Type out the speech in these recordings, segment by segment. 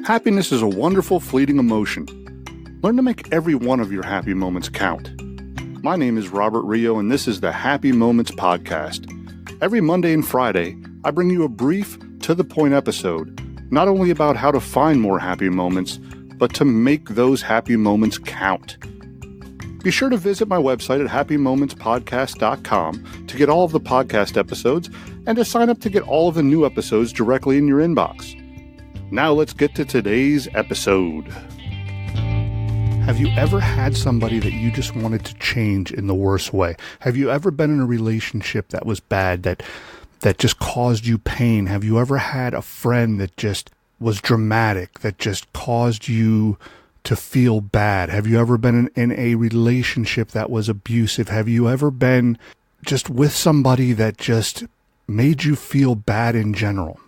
Happiness is a wonderful, fleeting emotion. Learn to make every one of your happy moments count. My name is Robert Rio, and this is the Happy Moments Podcast. Every Monday and Friday, I bring you a brief, to-the-point episode, not only about how to find more happy moments, but to make those happy moments count. Be sure to visit my website at happymomentspodcast.com to get all of the podcast episodes and to sign up to get all of the new episodes directly in your inbox. Now let's get to today's episode. Have you ever had somebody that you just wanted to change in the worst way? Have you ever been in a relationship that was bad, that just caused you pain? Have you ever had a friend that just was dramatic, that just caused you to feel bad? Have you ever been in a relationship that was abusive? Have you ever been just with somebody that just made you feel bad in general,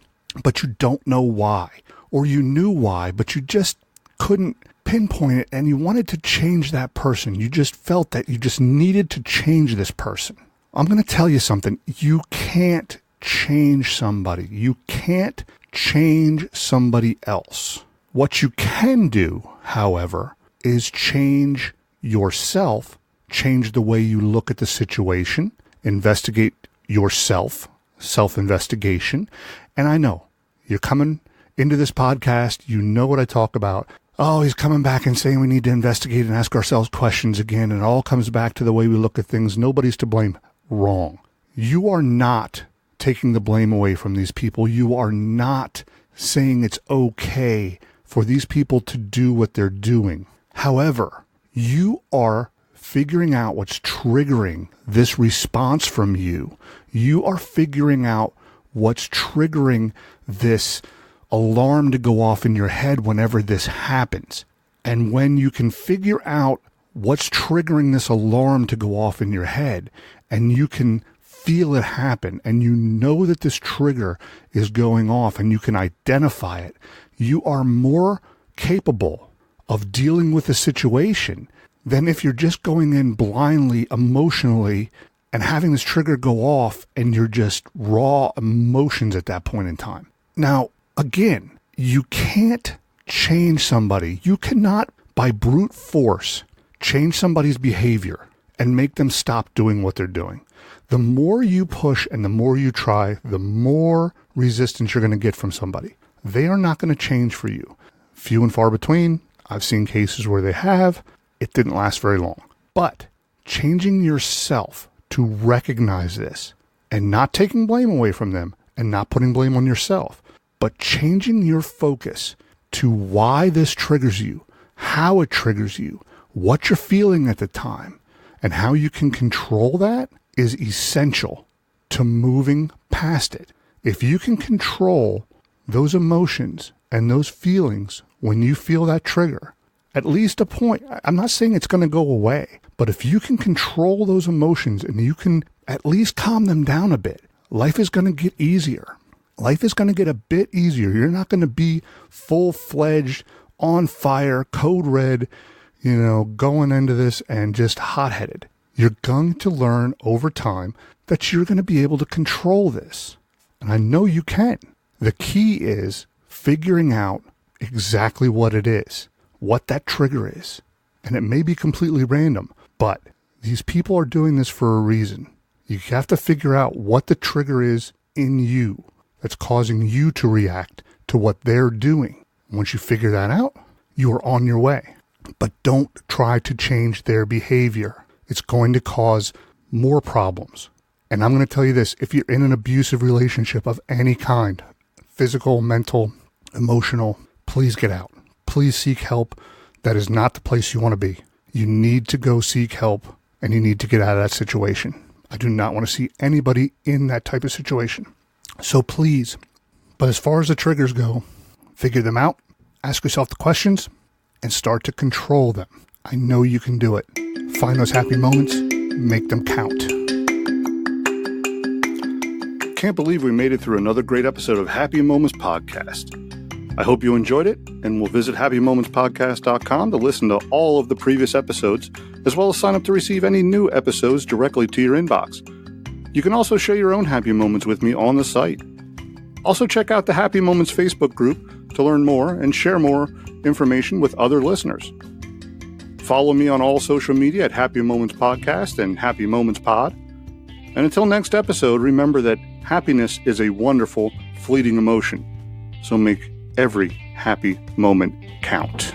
but you don't know why? Or you knew why, but you just couldn't pinpoint it and you wanted to change that person. You just felt that you just needed to change this person. I'm going to tell you something. You can't change somebody. You can't change somebody else. What you can do, however, is change yourself, change the way you look at the situation, investigate yourself, self-investigation. And I know you're coming into this podcast, you know what I talk about. Oh, he's coming back and saying we need to investigate and ask ourselves questions again. And it all comes back to the way we look at things. Nobody's to blame. Wrong. You are not taking the blame away from these people. You are not saying it's okay for these people to do what they're doing. However, you are figuring out what's triggering this response from you. You are figuring out what's triggering this alarm to go off in your head whenever this happens. And when you can figure out what's triggering this alarm to go off in your head, and you can feel it happen, and you know that this trigger is going off, and you can identify it, you are more capable of dealing with a situation than if you're just going in blindly, emotionally, and having this trigger go off, and you're just raw emotions at that point in time. Now, again, you can't change somebody. You cannot, by brute force, change somebody's behavior and make them stop doing what they're doing. The more you push and the more you try, the more resistance you're going to get from somebody. They are not going to change for you. Few and far between. I've seen cases where they have. It didn't last very long. But changing yourself to recognize this and not taking blame away from them and not putting blame on yourself, but changing your focus to why this triggers you, how it triggers you, what you're feeling at the time, and how you can control that is essential to moving past it. If you can control those emotions and those feelings when you feel that trigger, at least a point, I'm not saying it's going to go away, but if you can control those emotions and you can at least calm them down a bit, life is going to get easier. Life is going to get a bit easier. You're not going to be full-fledged, on fire, code red, going into this and just hot-headed. You're going to learn over time that you're going to be able to control this. And I know you can. The key is figuring out exactly what it is, what that trigger is. And it may be completely random, but these people are doing this for a reason. You have to figure out what the trigger is in you that's causing you to react to what they're doing. Once you figure that out, you are on your way. But don't try to change their behavior. It's going to cause more problems. And I'm going to tell you this, if you're in an abusive relationship of any kind, physical, mental, emotional, please get out. Please seek help. That is not the place you want to be. You need to go seek help and you need to get out of that situation. I do not want to see anybody in that type of situation. So please, but as far as the triggers go, figure them out, ask yourself the questions, and start to control them. I know you can do it. Find those happy moments, make them count. Can't believe we made it through another great episode of Happy Moments Podcast. I hope you enjoyed it, and will visit happymomentspodcast.com to listen to all of the previous episodes, as well as sign up to receive any new episodes directly to your inbox. You can also share your own happy moments with me on the site. Also check out the Happy Moments Facebook group to learn more and share more information with other listeners. Follow me on all social media at Happy Moments Podcast and Happy Moments Pod. And until next episode, remember that happiness is a wonderful, fleeting emotion. So make every happy moment count.